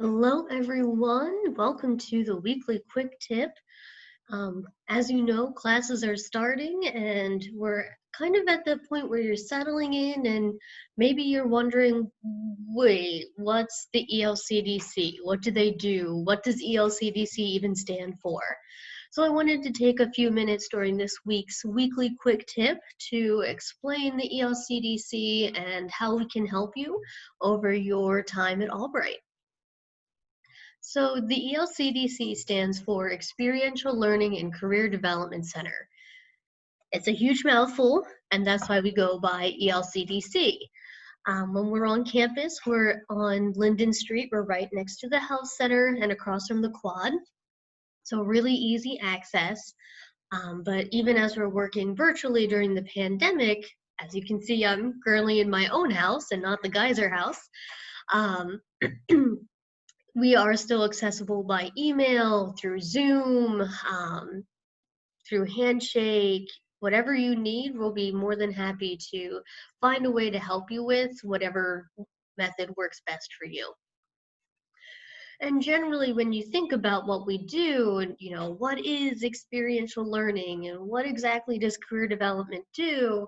Hello, everyone. Welcome to the weekly quick tip. As you know, classes are starting, and we're kind of at the point where you're settling in, and maybe you're wondering, wait, what's the ELCDC? What do they do? What does ELCDC even stand for? So I wanted to take a few minutes during this week's weekly quick tip to explain the ELCDC and how we can help you over your time at Albright. So the ELCDC stands for Experiential Learning and Career Development Center. It's a huge mouthful, and that's why we go by ELCDC. When we're on campus, we're on Linden Street. We're right next to the health center and across from the quad. So really easy access. But even as we're working virtually during the pandemic, as you can see, I'm currently in my own house and not the Geyser house. Um, we are still accessible by email, through Zoom, through Handshake. Whatever you need, we'll be more than happy to find a way to help you with whatever method works best for you. And generally, when you think about what we do, and what is experiential learning and what exactly does career development do,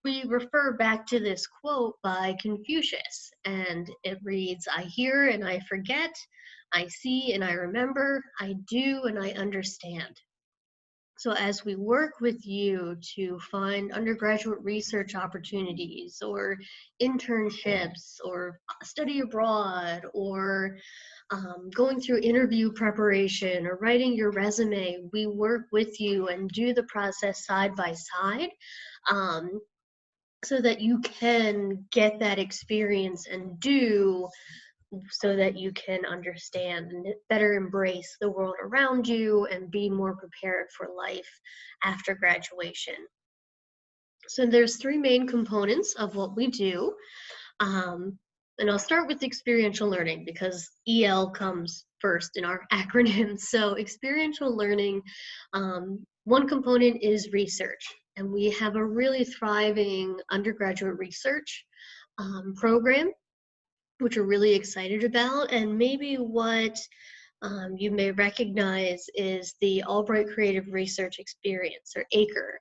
we refer back to this quote by Confucius, and it reads, "I hear and I forget, I see and I remember, I do and I understand." So as we work with you to find undergraduate research opportunities or internships or study abroad or going through interview preparation or writing your resume, we work with you and do the process side by side. Um, so that you can get that experience and do so that you can understand and better embrace the world around you and be more prepared for life after graduation. So there's three main components of what we do. And I'll start with experiential learning because EL comes first in our acronym. So experiential learning, one component is research. And we have a really thriving undergraduate research program, which we're really excited about. And maybe what you may recognize is the Albright Creative Research Experience, or ACRE.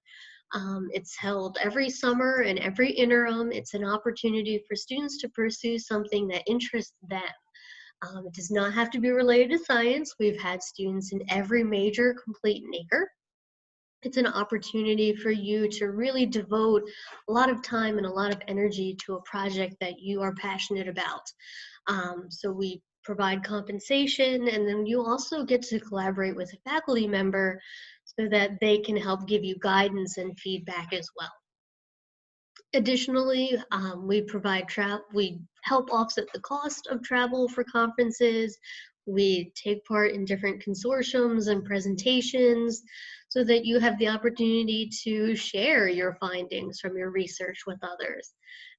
It's held every summer and every interim. It's an opportunity for students to pursue something that interests them. It does not have to be related to science. We've had students in every major complete an ACRE. It's an opportunity for you to really devote a lot of time and a lot of energy to a project that you are passionate about. So we provide compensation, and then you also get to collaborate with a faculty member so that they can help give you guidance and feedback as well. Additionally, we help offset the cost of travel for conferences. We take part in different consortiums and presentations so that you have the opportunity to share your findings from your research with others.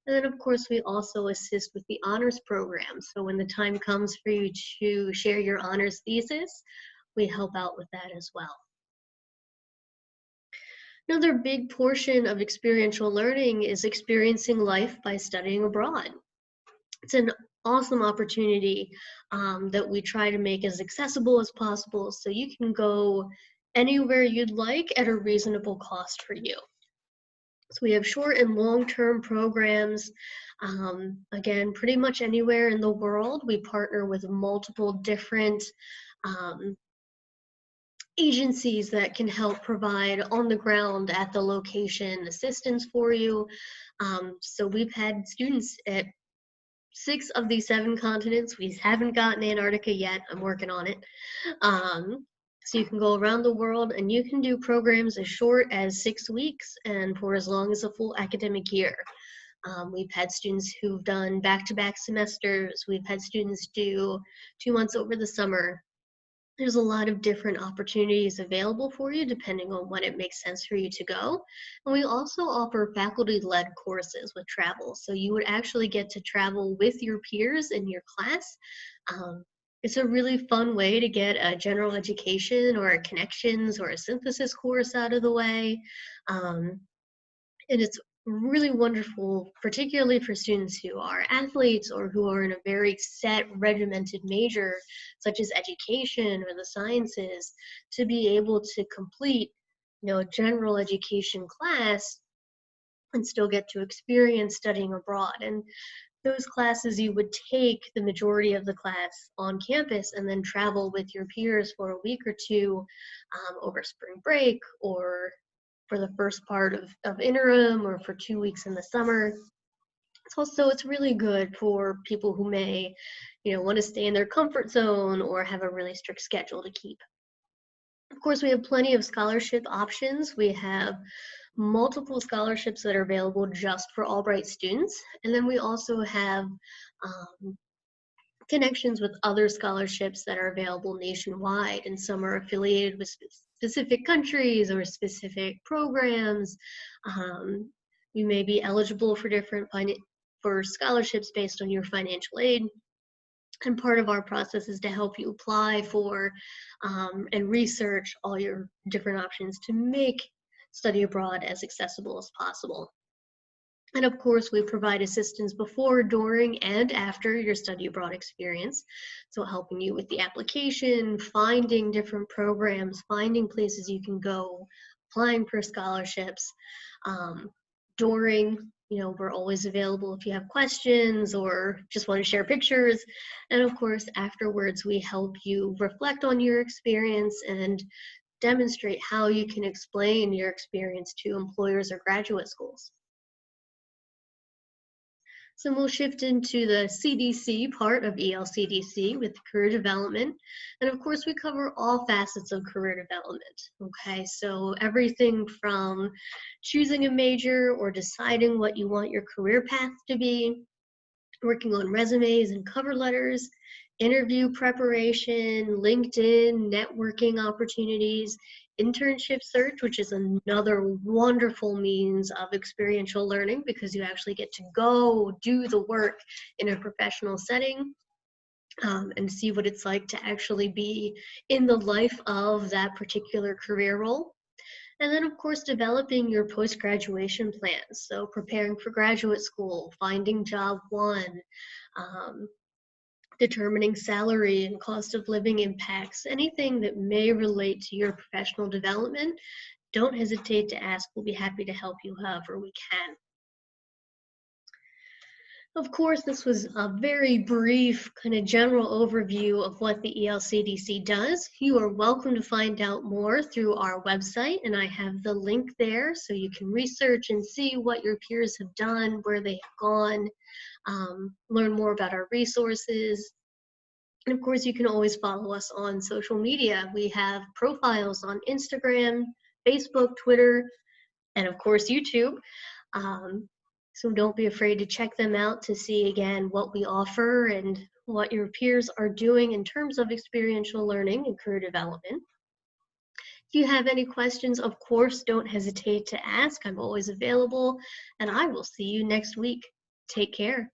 And then, of course, we also assist with the honors program. So when the time comes for you to share your honors thesis, we help out with that as well. Another big portion of experiential learning is experiencing life by studying abroad. It's an awesome opportunity that we try to make as accessible as possible so you can go anywhere you'd like at a reasonable cost for you. So we have short and long-term programs. Again, pretty much anywhere in the world. We partner with multiple different agencies that can help provide on the ground at the location assistance for you. So we've had students at 6 of the 7 continents. We haven't gotten Antarctica yet. I'm working on it. So you can go around the world and you can do programs as short as 6 weeks and for as long as a full academic year. We've had students who've done back-to-back semesters. We've had students do 2 months over the summer. There's a lot of different opportunities available for you depending on when it makes sense for you to go. And we also offer faculty-led courses with travel. So you would actually get to travel with your peers in your class. It's a really fun way to get a general education or a connections or a synthesis course out of the way. And it's really wonderful, particularly for students who are athletes or who are in a very set regimented major, such as education or the sciences, to be able to complete, a general education class and still get to experience studying abroad. And those classes you would take the majority of the class on campus and then travel with your peers for a week or two over spring break or for the first part of interim or for 2 weeks in the summer. So it's really good for people who may, want to stay in their comfort zone or have a really strict schedule to keep. Of course, we have plenty of scholarship options. We have multiple scholarships that are available just for Albright students. And then we also have connections with other scholarships that are available nationwide, and some are affiliated with specific countries or specific programs. You may be eligible for for scholarships based on your financial aid. And part of our process is to help you apply for and research all your different options to make study abroad as accessible as possible. And of course, we provide assistance before, during, and after your study abroad experience. So helping you with the application, finding different programs, finding places you can go, applying for scholarships. During, we're always available if you have questions or just want to share pictures. And of course, afterwards, we help you reflect on your experience and demonstrate how you can explain your experience to employers or graduate schools. So we'll shift into the CDC part of ELCDC with career development. And of course, we cover all facets of career development. Okay, so everything from choosing a major or deciding what you want your career path to be, working on resumes and cover letters, interview preparation, LinkedIn, networking opportunities, internship search, which is another wonderful means of experiential learning because you actually get to go do the work in a professional setting and see what it's like to actually be in the life of that particular career role. And then, of course, developing your post-graduation plans. So preparing for graduate school, finding job one, determining salary and cost of living impacts, anything that may relate to your professional development, don't hesitate to ask. We'll be happy to help you however we can. Of course, this was a very brief kind of general overview of what the ELCDC does. You are welcome to find out more through our website, and I have the link there so you can research and see what your peers have done, where they have gone, learn more about our resources. And of course, you can always follow us on social media. We have profiles on Instagram, Facebook, Twitter, and of course, YouTube. So don't be afraid to check them out to see, again, what we offer and what your peers are doing in terms of experiential learning and career development. If you have any questions, of course, don't hesitate to ask. I'm always available, and I will see you next week. Take care.